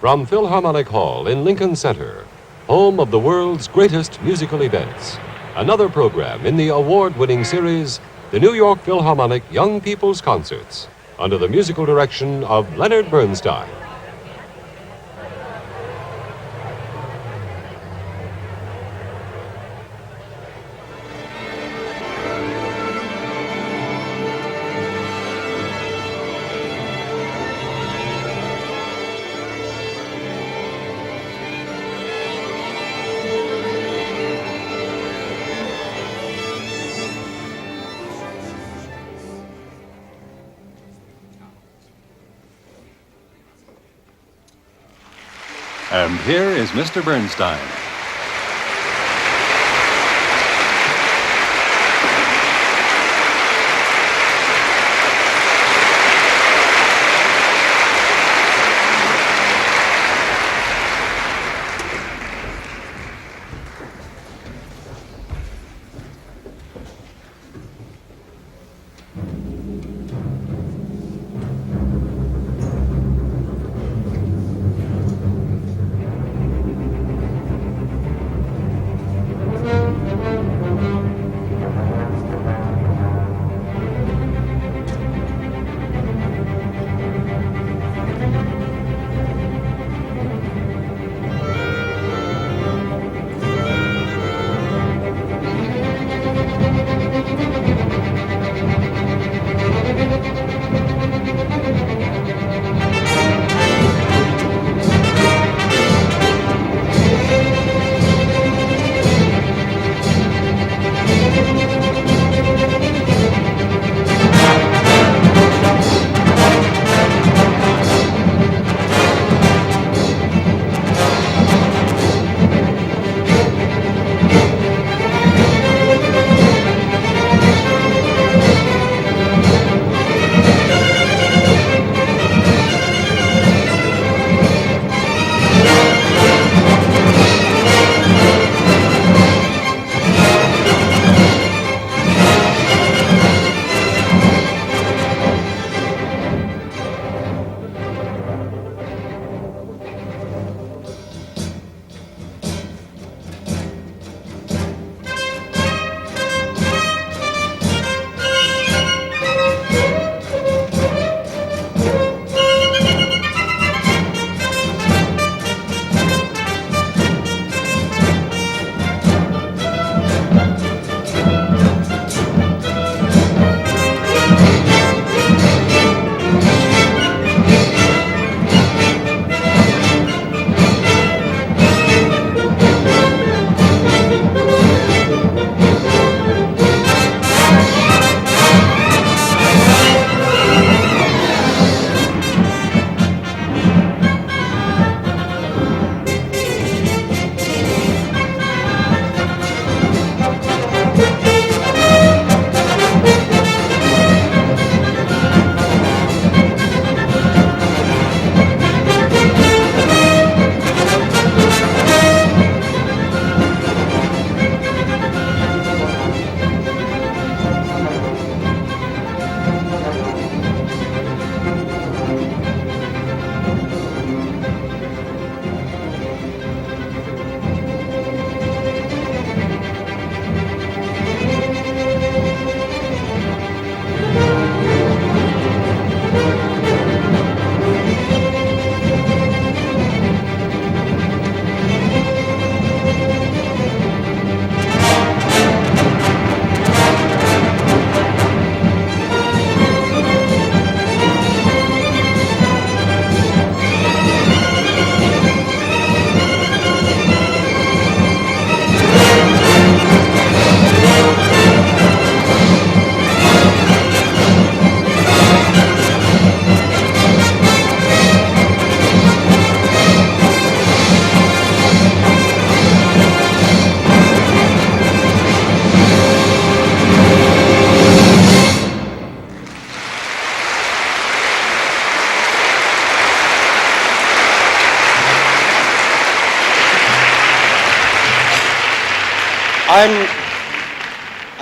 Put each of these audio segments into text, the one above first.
from Philharmonic Hall in Lincoln Center, home of the world's greatest musical events. Another program in the award-winning series, the New York Philharmonic Young People's Concerts, under the musical direction of Leonard Bernstein. And here is Mr. Bernstein.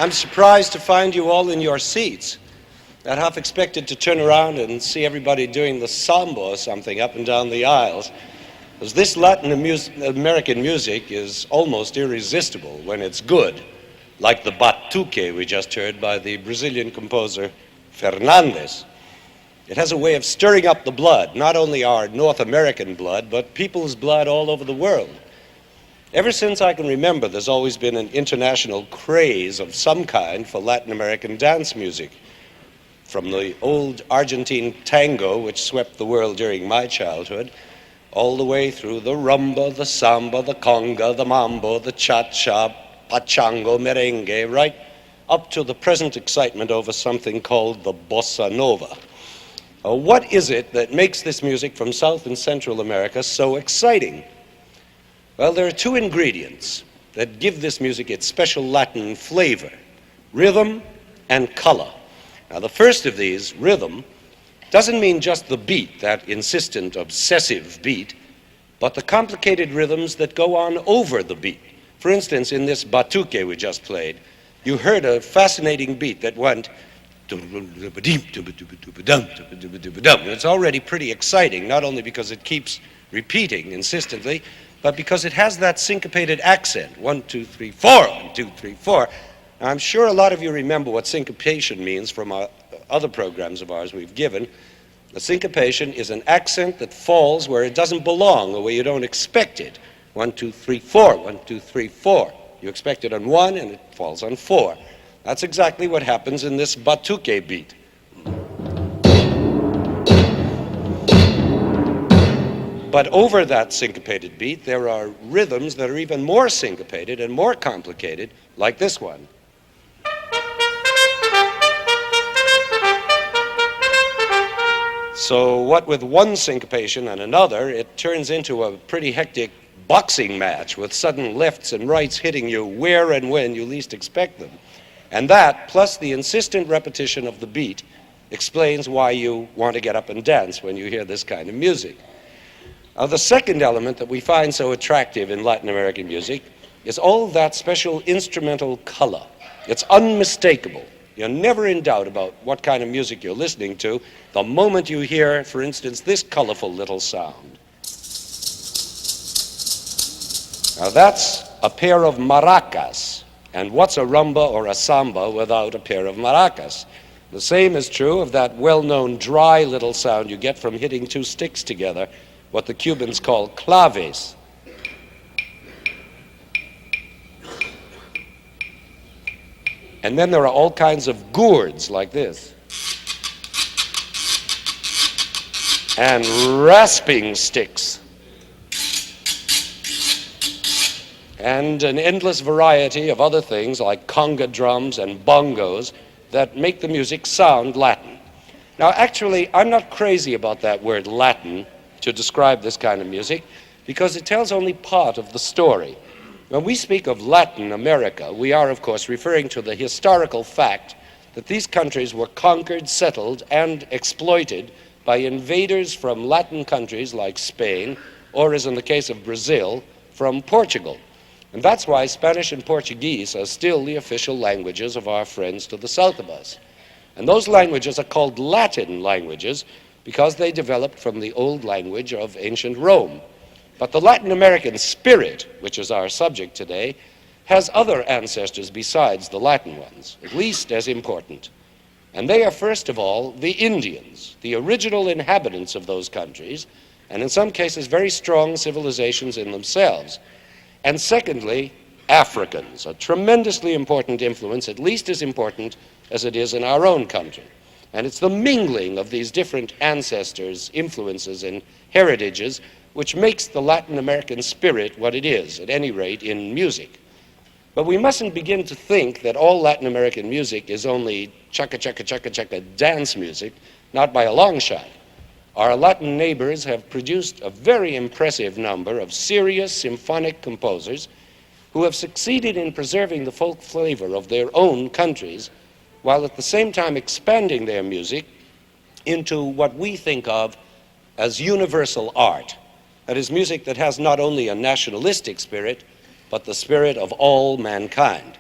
I'm surprised to find you all in your seats. I'd half expected to turn around and see everybody doing the samba or something up and down the aisles. As this Latin American music is almost irresistible when it's good, like the batuque we just heard by the Brazilian composer Fernandes. It has a way of stirring up the blood, not only our North American blood, but people's blood all over the world. Ever since I can remember, there's always been an international craze of some kind for Latin American dance music. From the old Argentine tango, which swept the world during my childhood, all the way through the rumba, the samba, the conga, the mambo, the cha-cha, pachango, merengue, right up to the present excitement over something called the bossa nova. What is it that makes this music from South and Central America so exciting? Well, there are two ingredients that give this music its special Latin flavor: rhythm and color. Now, the first of these, rhythm, doesn't mean just the beat, that insistent, obsessive beat, but the complicated rhythms that go on over the beat. For instance, in this batuque we just played, you heard a fascinating beat that went. It's already pretty exciting, not only because it keeps repeating insistently, but because it has that syncopated accent. 1, 2, 3, 4, 1, 2, 3, 4. Now, I'm sure a lot of you remember what syncopation means from our other programs of ours we've given. The syncopation is an accent that falls where it doesn't belong or where you don't expect it. 1, 2, 3, 4, 1, 2, 3, 4. You expect it on 1 and it falls on 4. That's exactly what happens in this batuque beat. But over that syncopated beat, there are rhythms that are even more syncopated and more complicated, like this one. So what with one syncopation and another, it turns into a pretty hectic boxing match with sudden lefts and rights hitting you where and when you least expect them. And that, plus the insistent repetition of the beat, explains why you want to get up and dance when you hear this kind of music. Now, the second element that we find so attractive in Latin American music is all that special instrumental color. It's unmistakable. You're never in doubt about what kind of music you're listening to the moment you hear, for instance, this colorful little sound. Now, that's a pair of maracas. And what's a rumba or a samba without a pair of maracas? The same is true of that well-known dry little sound you get from hitting two sticks together, what the Cubans call claves. And then there are all kinds of gourds like this. And rasping sticks. And an endless variety of other things like conga drums and bongos that make the music sound Latin. Now, actually, I'm not crazy about that word Latin to describe this kind of music because it tells only part of the story. When we speak of Latin America, we are, of course, referring to the historical fact that these countries were conquered, settled, and exploited by invaders from Latin countries like Spain, or, as in the case of Brazil, from Portugal. And that's why Spanish and Portuguese are still the official languages of our friends to the south of us. And those languages are called Latin languages because they developed from the old language of ancient Rome. But the Latin American spirit, which is our subject today, has other ancestors besides the Latin ones, at least as important. And they are, first of all, the Indians, the original inhabitants of those countries, and in some cases very strong civilizations in themselves. And secondly, Africans, a tremendously important influence, at least as important as it is in our own country. And it's the mingling of these different ancestors, influences, and heritages which makes the Latin American spirit what it is, at any rate, in music. But we mustn't begin to think that all Latin American music is only chaka-chaka-chaka-chaka dance music, not by a long shot. Our Latin neighbors have produced a very impressive number of serious symphonic composers who have succeeded in preserving the folk flavor of their own countries, while at the same time expanding their music into what we think of as universal art. That is, music that has not only a nationalistic spirit, but the spirit of all mankind.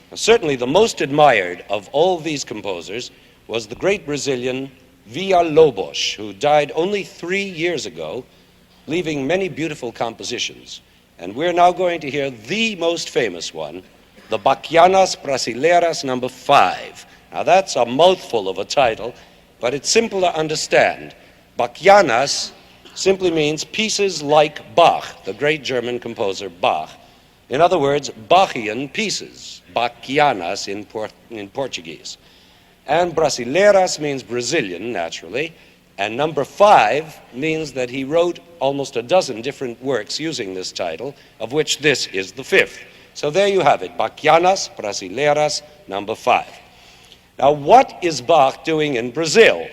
Now, certainly the most admired of all these composers was the great Brazilian Villa-Lobos, who died only 3 years ago leaving many beautiful compositions. And we're now going to hear the most famous one, the Bachianas Brasileiras No. 5. Now that's a mouthful of a title, but it's simple to understand. Bachianas simply means pieces like Bach, the great German composer Bach. In other words, Bachian pieces, Bachianas in Portuguese. And Brasileiras means Brazilian, naturally, and number 5 means that he wrote almost a dozen different works using this title, of which this is the 5th. So there you have it, Bachianas Brasileiras No. 5. Now, what is Bach doing in Brazil?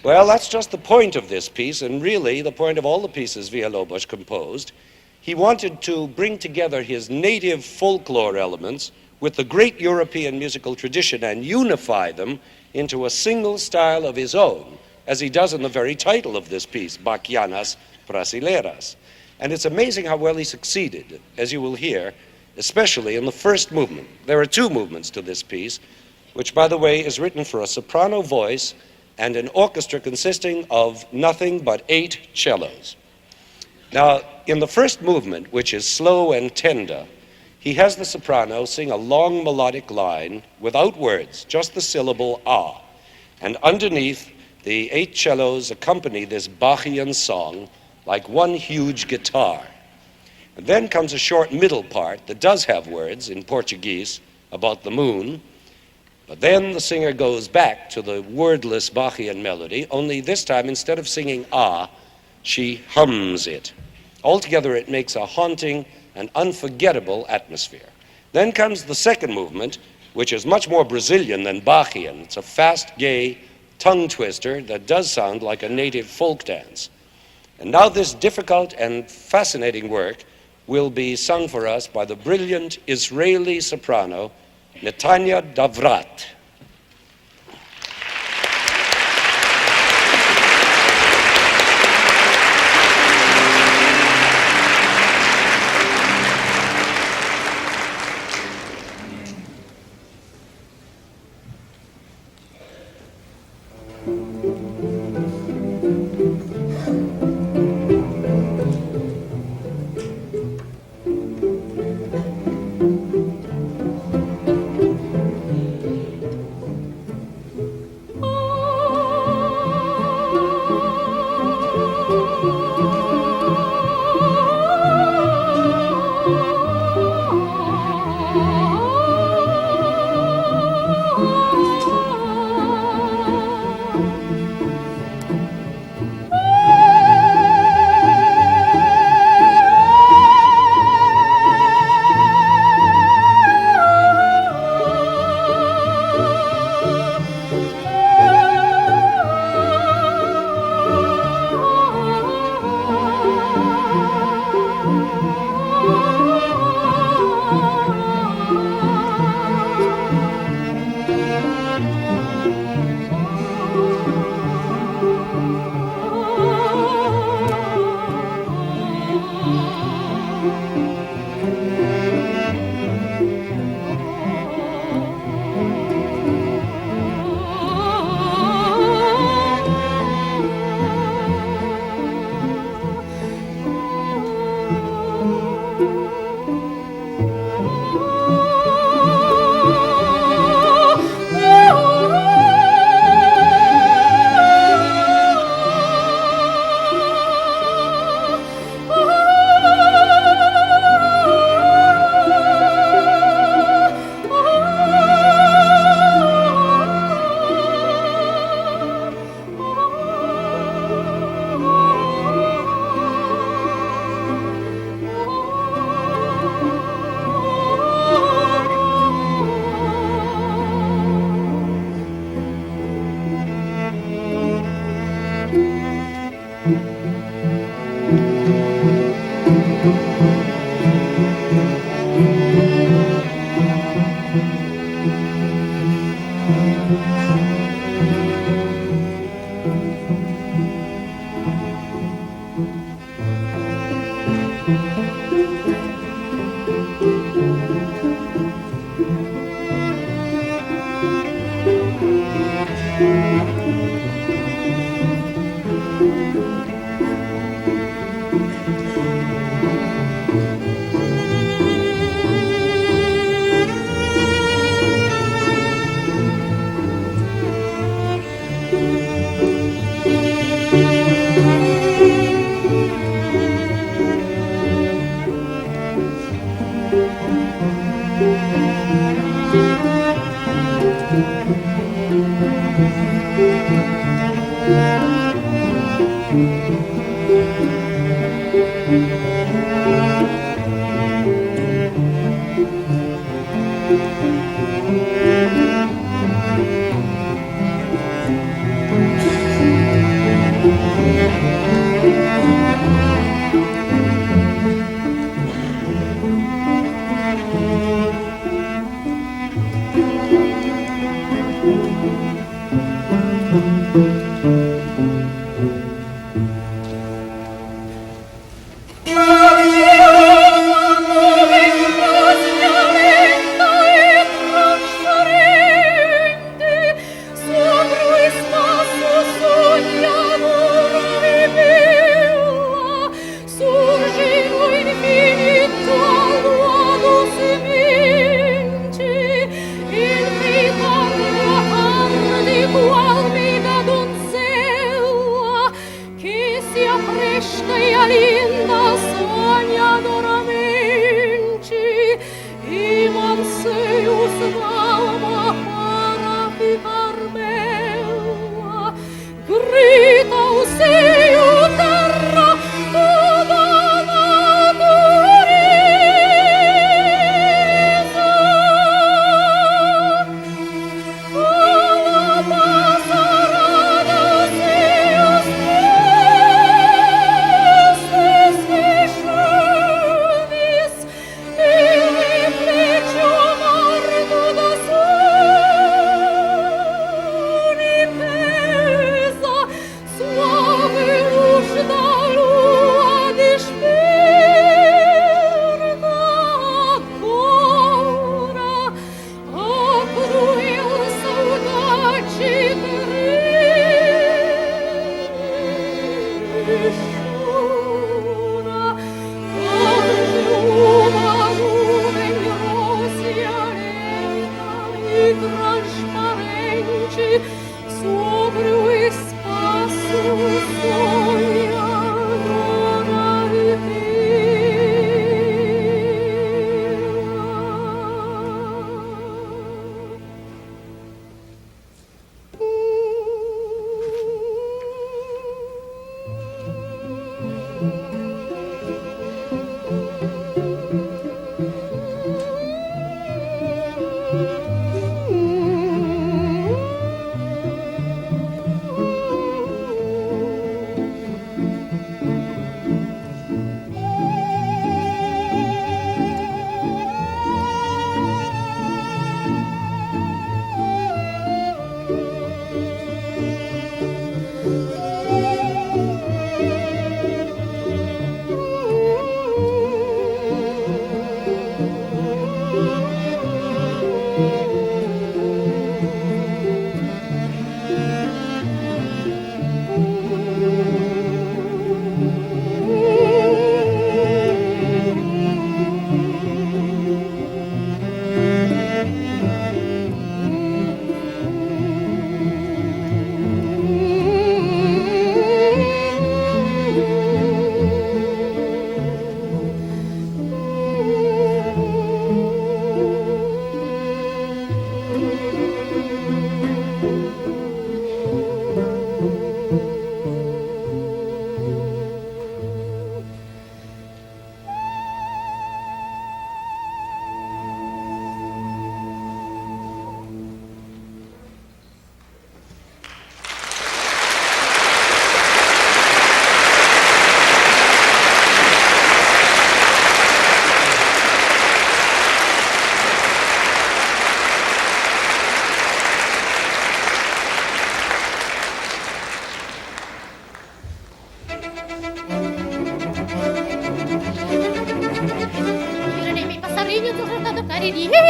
Well, that's just the point of this piece, and really the point of all the pieces Villalobos composed. He wanted to bring together his native folklore elements with the great European musical tradition and unify them into a single style of his own, as he does in the very title of this piece, Bachianas Brasileiras. And it's amazing how well he succeeded, as you will hear, especially in the first movement. There are 2 movements to this piece, which, by the way, is written for a soprano voice and an orchestra consisting of nothing but 8 cellos. Now, in the first movement, which is slow and tender, he has the soprano sing a long melodic line without words, just the syllable ah. And underneath, the 8 cellos accompany this Bachian song like one huge guitar. And then comes a short middle part that does have words in Portuguese about the moon, but then the singer goes back to the wordless Bachian melody, only this time, instead of singing ah, she hums it. Altogether, it makes a haunting and unforgettable atmosphere. Then comes the second movement, which is much more Brazilian than Bachian. It's a fast, gay tongue twister that does sound like a native folk dance. And now this difficult and fascinating work will be sung for us by the brilliant Israeli soprano, Netanya Davrat.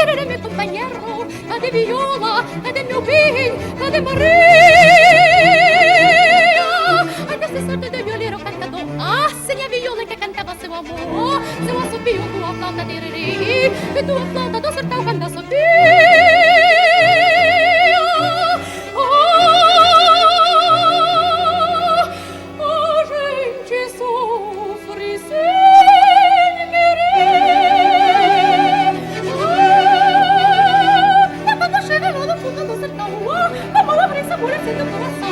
Cadê meu companheiro? Cadê viola? Cadê meu bem? Cadê Maria? Ai, desse sorte de violeiro cantador. Ah, sim, a viola que cantava seu amor. Seu assobio, tua flauta de riri. E tua flauta do sertão quando assobia. A gente sofre sem querer. Quando chega lá no fundo do sertão, como ela brisa amorecendo o coração.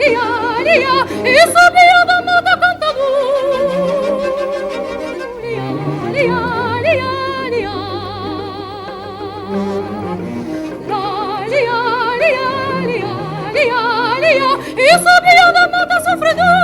lia, e sabia da mata cantador. Lia, lia, lia, lia. La, lia, lia, lia, lia, lia, e sabia da mata sofredor.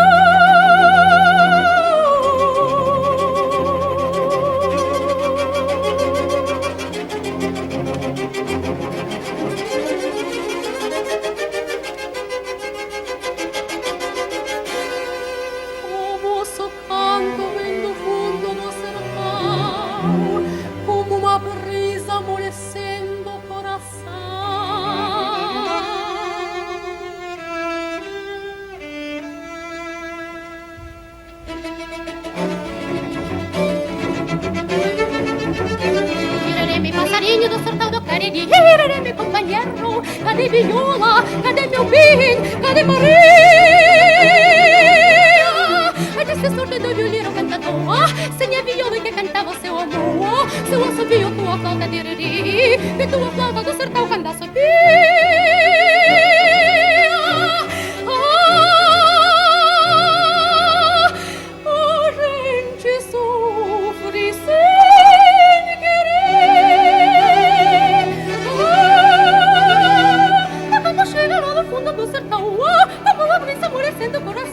Passarinho do sertão do Cariri, meu companheiro, cadê viola, cadê meu bem, cadê Maria? A disse sorte do violino cantador, sem a viola que cantava seu amor, seu assobio, tua flauta de riri, e tua flauta do sertão canta a subir. A gente sofre sem querer. Quando chega lá no fundo do sertão, como uma brisa amolecendo o coração.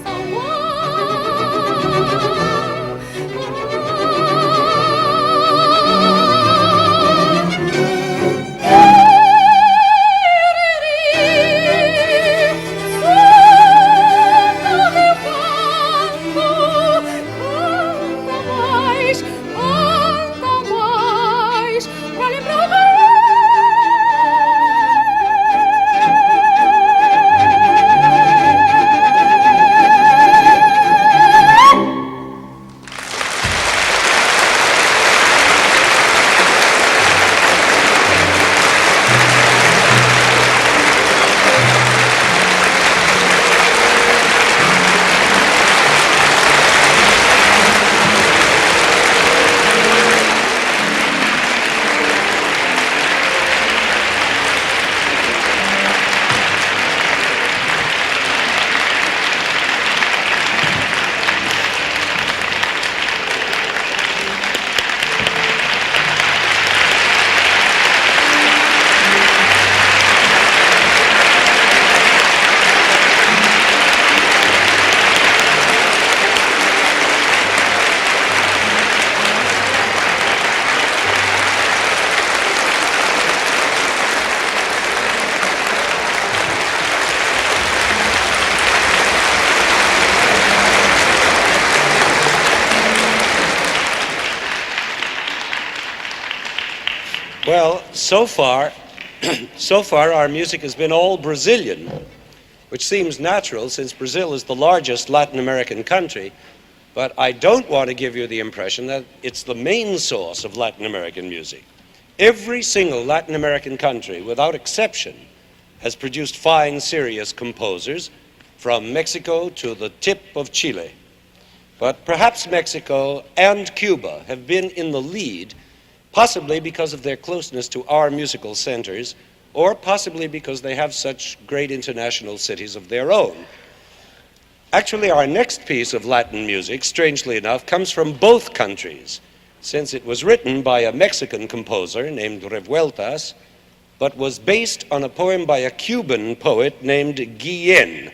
Well, so far our music has been all Brazilian, which seems natural since Brazil is the largest Latin American country, but I don't want to give you the impression that it's the main source of Latin American music. Every single Latin American country, without exception, has produced fine, serious composers, from Mexico to the tip of Chile. But perhaps Mexico and Cuba have been in the lead, possibly because of their closeness to our musical centers, or possibly because they have such great international cities of their own. Actually, our next piece of Latin music, strangely enough, comes from both countries, since it was written by a Mexican composer named Revueltas, but was based on a poem by a Cuban poet named Guillén.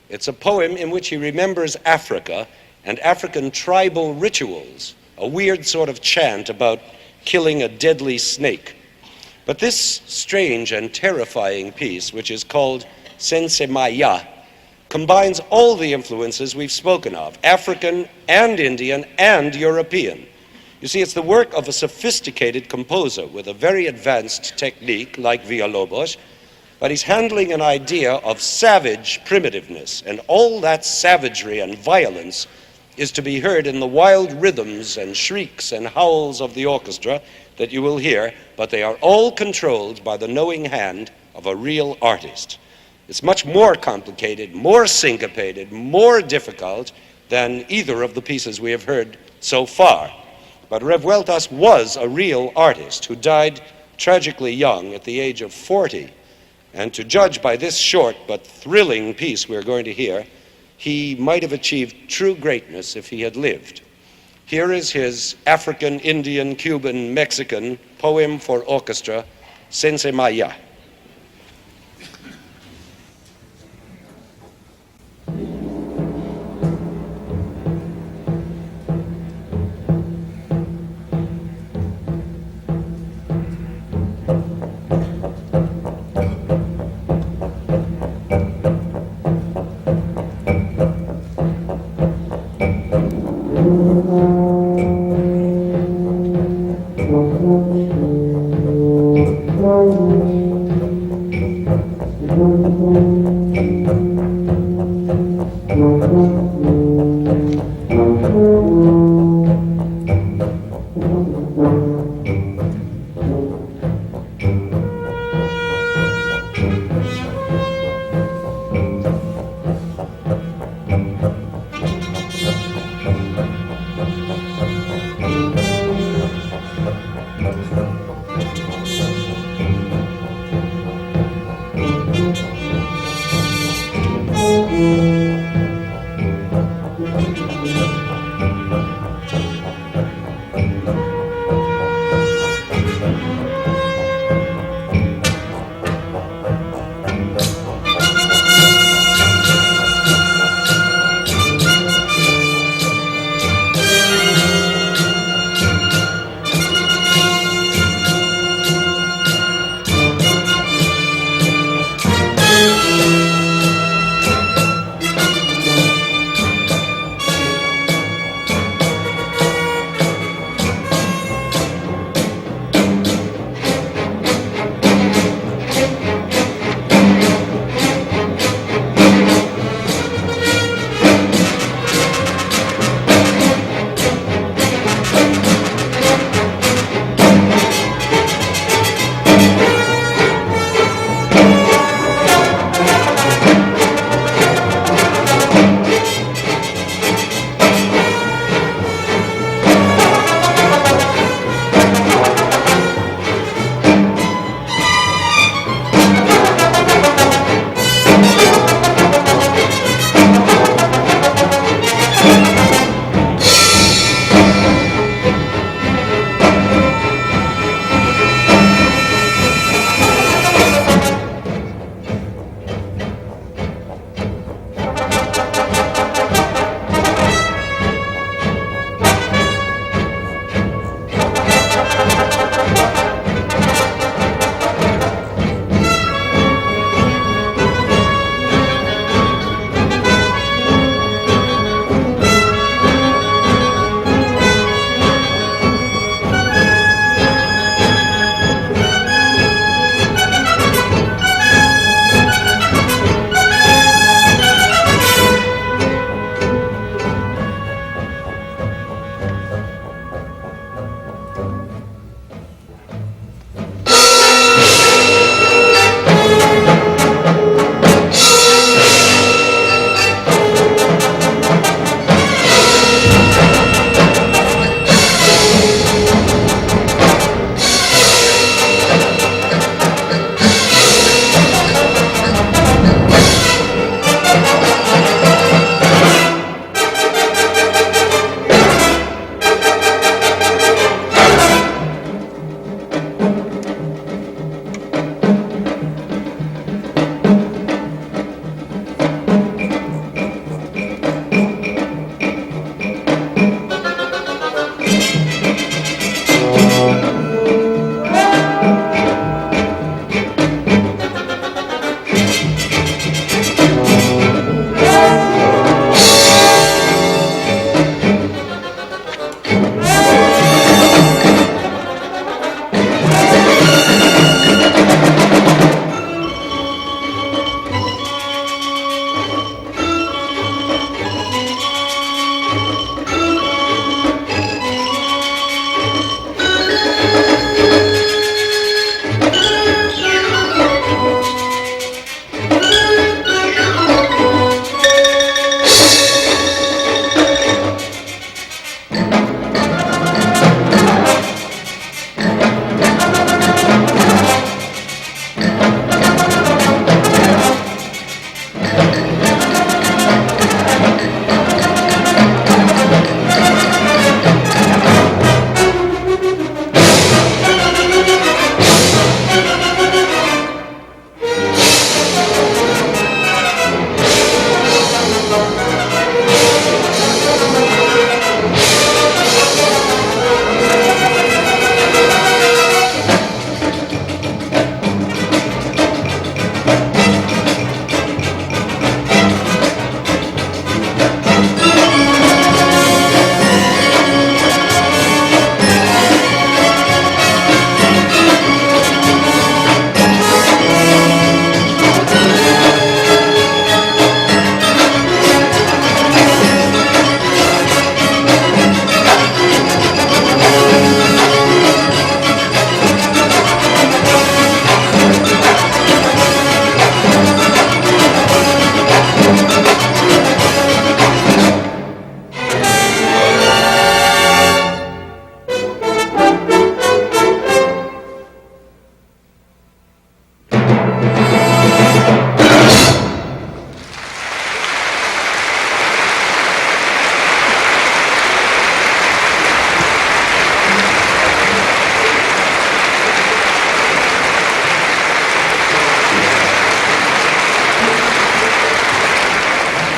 It's a poem in which he remembers Africa and African tribal rituals, a weird sort of chant about killing a deadly snake. But this strange and terrifying piece, which is called Sensemaya, combines all the influences we've spoken of, African and Indian and European. You see, it's the work of a sophisticated composer with a very advanced technique like Villalobos, but he's handling an idea of savage primitiveness, and all that savagery and violence is to be heard in the wild rhythms and shrieks and howls of the orchestra that you will hear, but they are all controlled by the knowing hand of a real artist. It's much more complicated, more syncopated, more difficult than either of the pieces we have heard so far. But Revueltas was a real artist who died tragically young at the age of 40. And to judge by this short but thrilling piece we're going to hear, he might have achieved true greatness if he had lived. Here is his African, Indian, Cuban, Mexican poem for orchestra, Sense Maya.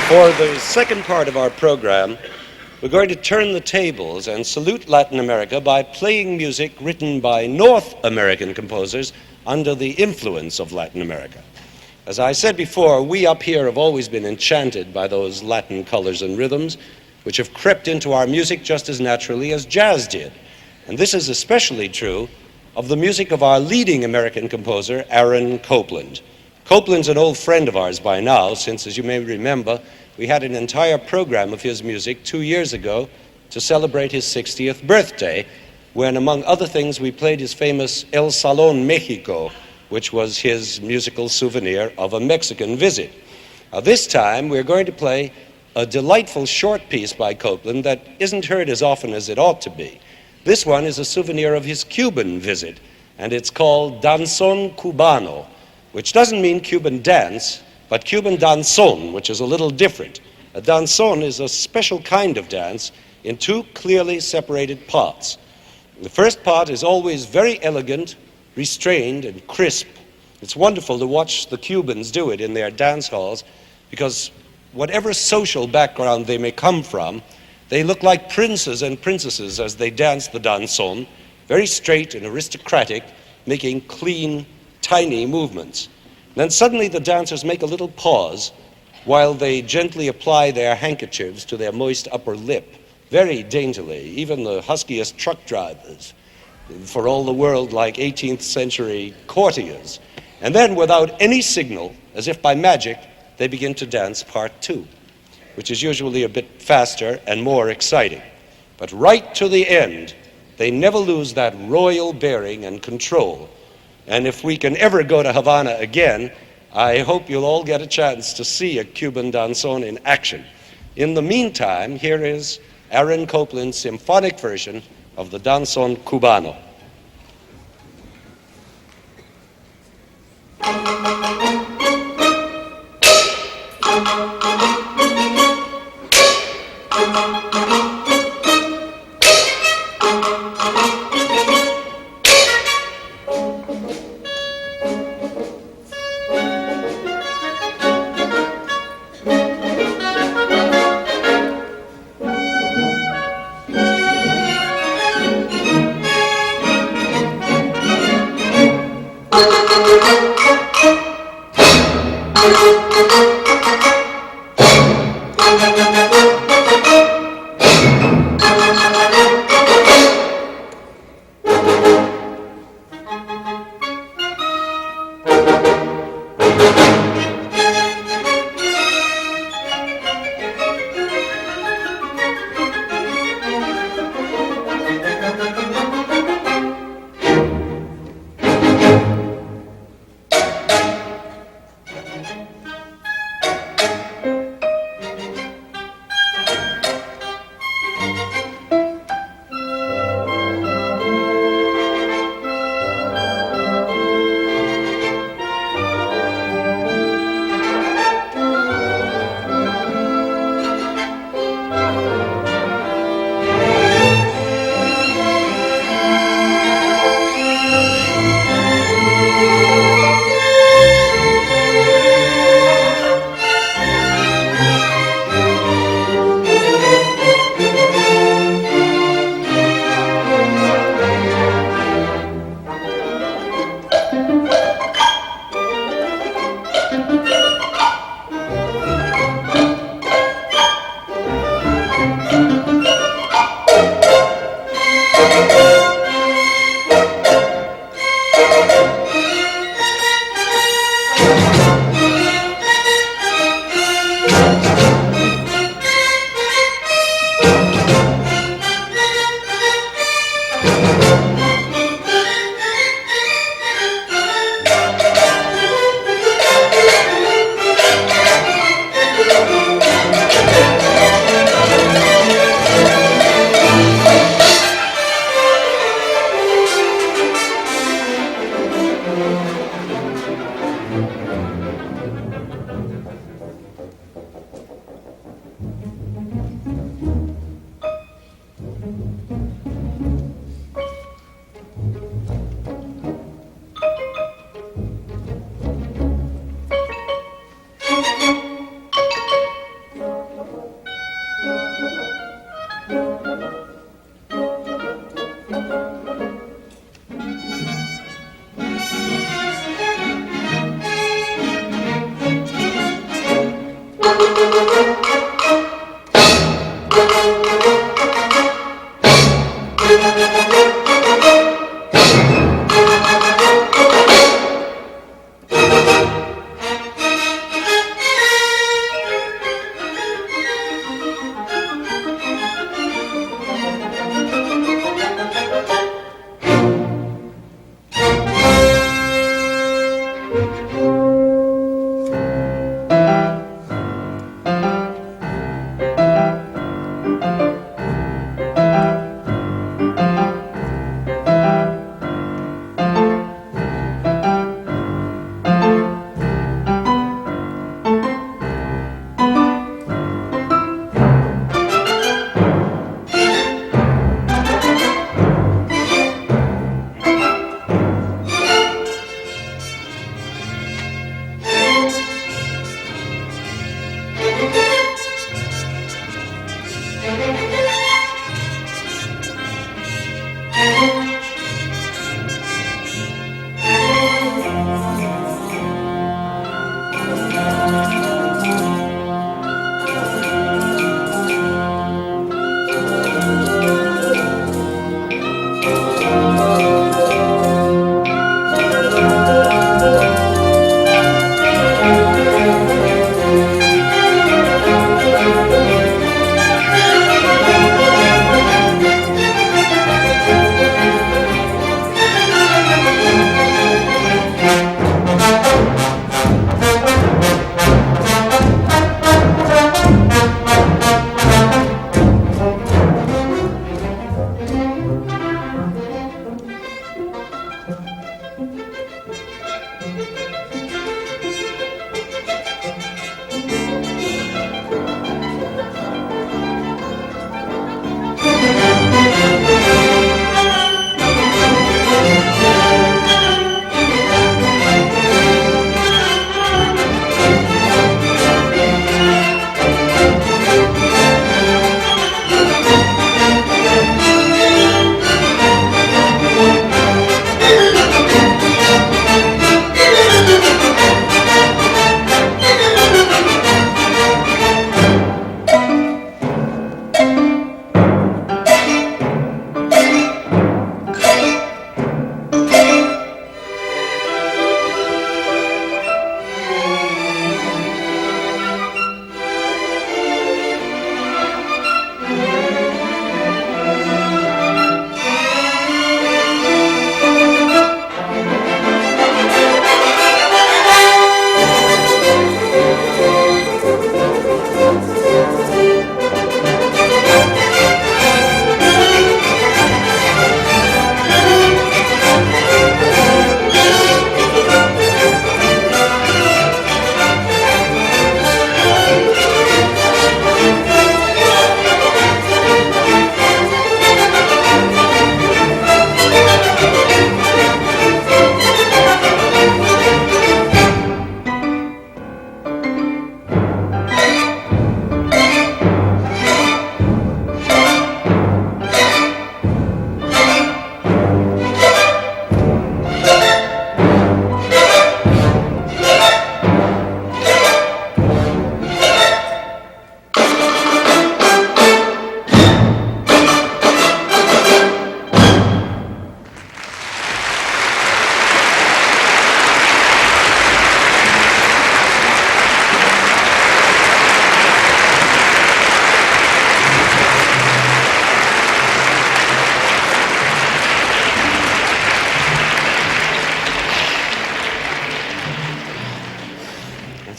For the second part of our program, we're going to turn the tables and salute Latin America by playing music written by North American composers under the influence of Latin America. As I said before, we up here have always been enchanted by those Latin colors and rhythms, which have crept into our music just as naturally as jazz did. And this is especially true of the music of our leading American composer, Aaron Copland. Copland's an old friend of ours by now, since, as you may remember, we had an entire program of his music 2 years ago to celebrate his 60th birthday, when, among other things, we played his famous El Salón Mexico, which was his musical souvenir of a Mexican visit. Now, this time, we're going to play a delightful short piece by Copland that isn't heard as often as it ought to be. This one is a souvenir of his Cuban visit, and it's called Danzón Cubano, which doesn't mean Cuban dance, but Cuban danzón, which is a little different. A danzón is a special kind of dance in two clearly separated parts. The first part is always very elegant, restrained, and crisp. It's wonderful to watch the Cubans do it in their dance halls, because whatever social background they may come from, they look like princes and princesses as they dance the danzón, very straight and aristocratic, making clean, tiny movements. Then suddenly the dancers make a little pause while they gently apply their handkerchiefs to their moist upper lip, very daintily, even the huskiest truck drivers, for all the world like 18th century courtiers. And then, without any signal, as if by magic, they begin to dance part two, which is usually a bit faster and more exciting. But right to the end, they never lose that royal bearing and control. And if we can ever go to Havana again, I hope you'll all get a chance to see a Cuban danzón in action. In the meantime, here is Aaron Copland's symphonic version of the Danzón Cubano.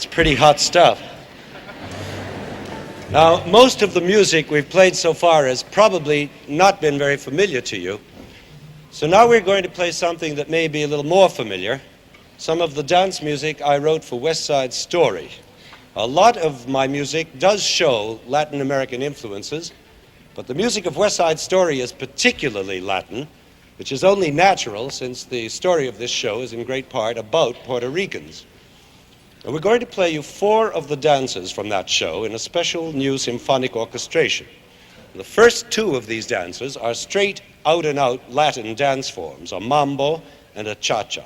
It's pretty hot stuff. Now, most of the music we've played so far has probably not been very familiar to you. So now we're going to play something that may be a little more familiar. Some of the dance music I wrote for West Side Story. A lot of my music does show Latin American influences, but the music of West Side Story is particularly Latin, which is only natural since the story of this show is in great part about Puerto Ricans. And we're going to play you 4 of the dances from that show in a special new symphonic orchestration. The first 2 of these dances are straight out-and-out Latin dance forms, a mambo and a cha-cha.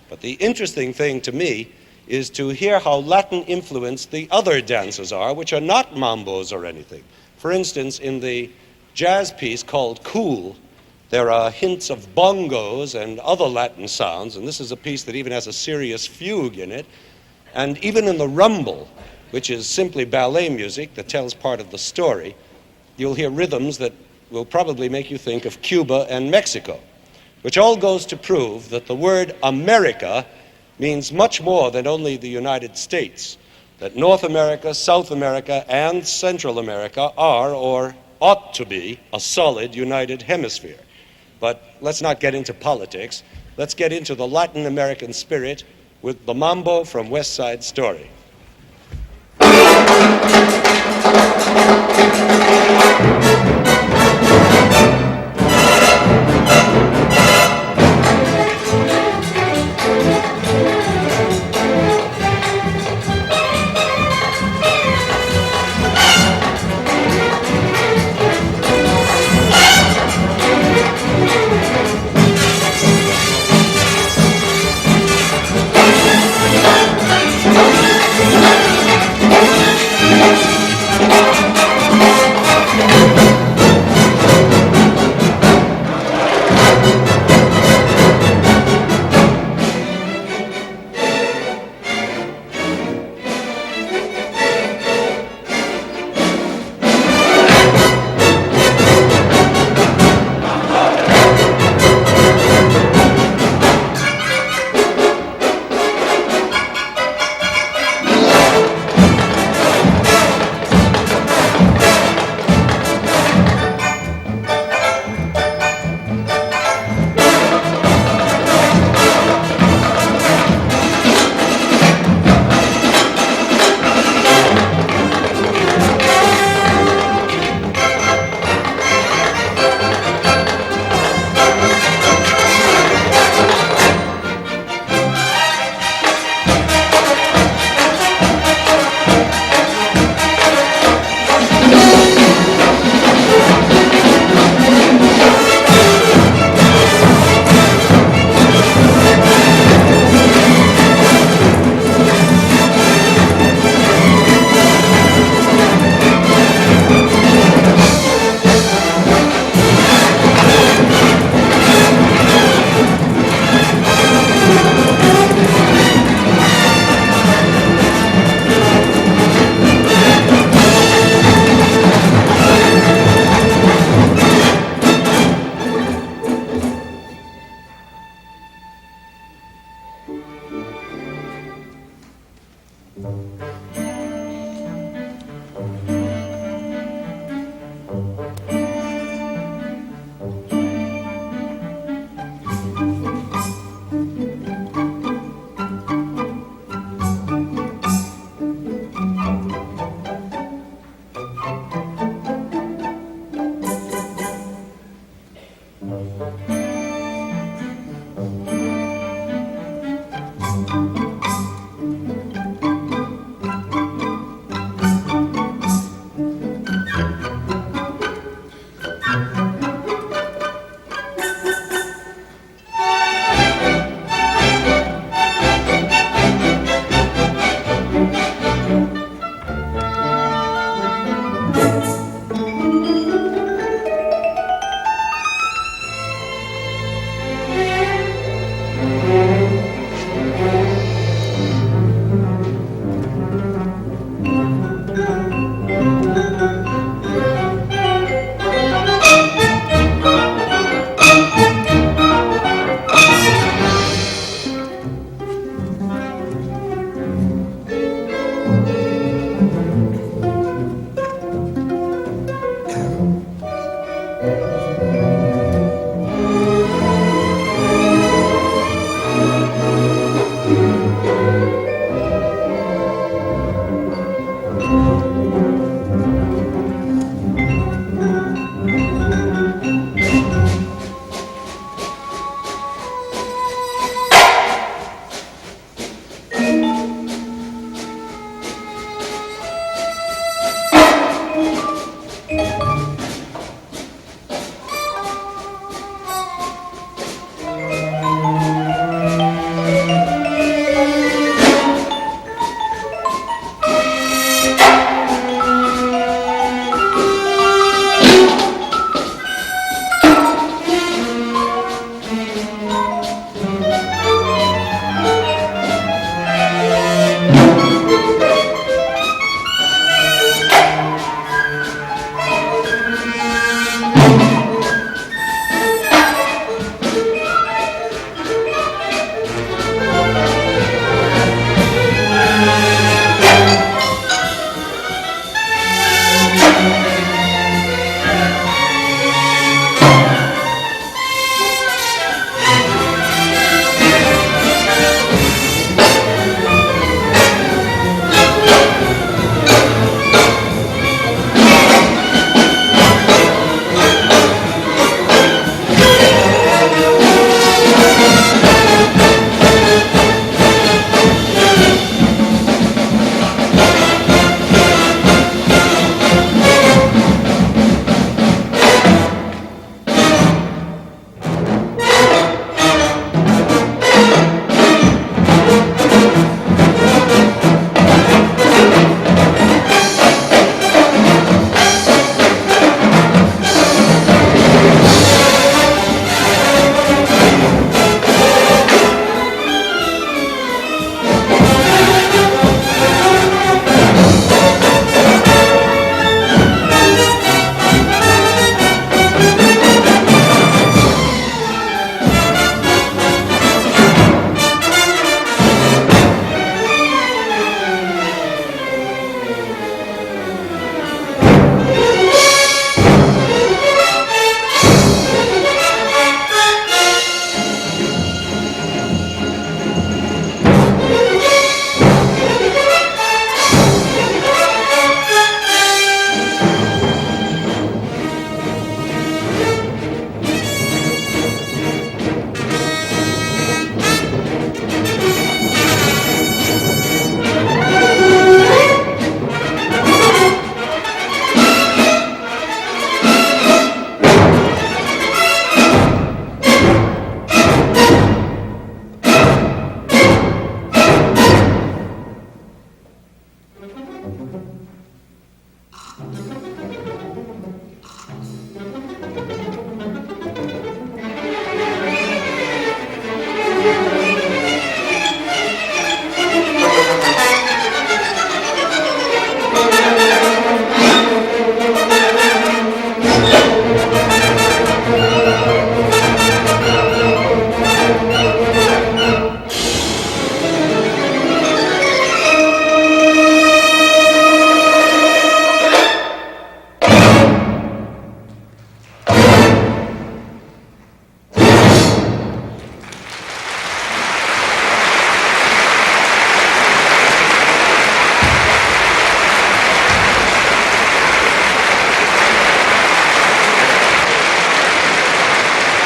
But the interesting thing to me is to hear how Latin influenced the other dances are, which are not mambos or anything. For instance, in the jazz piece called Cool, there are hints of bongos and other Latin sounds, and this is a piece that even has a serious fugue in it. And even in the rumble, which is simply ballet music that tells part of the story, you'll hear rhythms that will probably make you think of Cuba and Mexico, which all goes to prove that the word America means much more than only the United States, that North America, South America, and Central America are, or ought to be, a solid united hemisphere. But let's not get into politics. Let's get into the Latin American spirit with the mambo from West Side Story.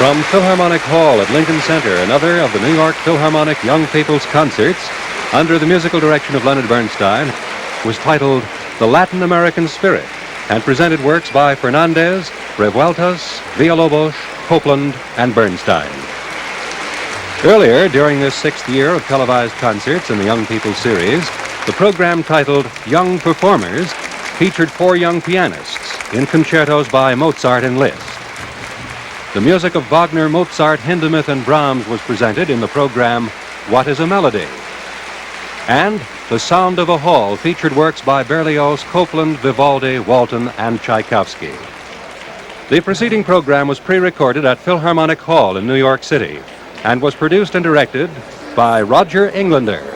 From Philharmonic Hall at Lincoln Center, another of the New York Philharmonic Young People's Concerts, under the musical direction of Leonard Bernstein, was titled The Latin American Spirit, and presented works by Fernandez, Revueltas, Villalobos, Copland, and Bernstein. Earlier, during this 6th year of televised concerts in the Young People's Series, the program titled Young Performers featured 4 young pianists in concertos by Mozart and Liszt. The music of Wagner, Mozart, Hindemith, and Brahms was presented in the program What is a Melody? And The Sound of a Hall featured works by Berlioz, Copland, Vivaldi, Walton, and Tchaikovsky. The preceding program was pre-recorded at Philharmonic Hall in New York City and was produced and directed by Roger Englander.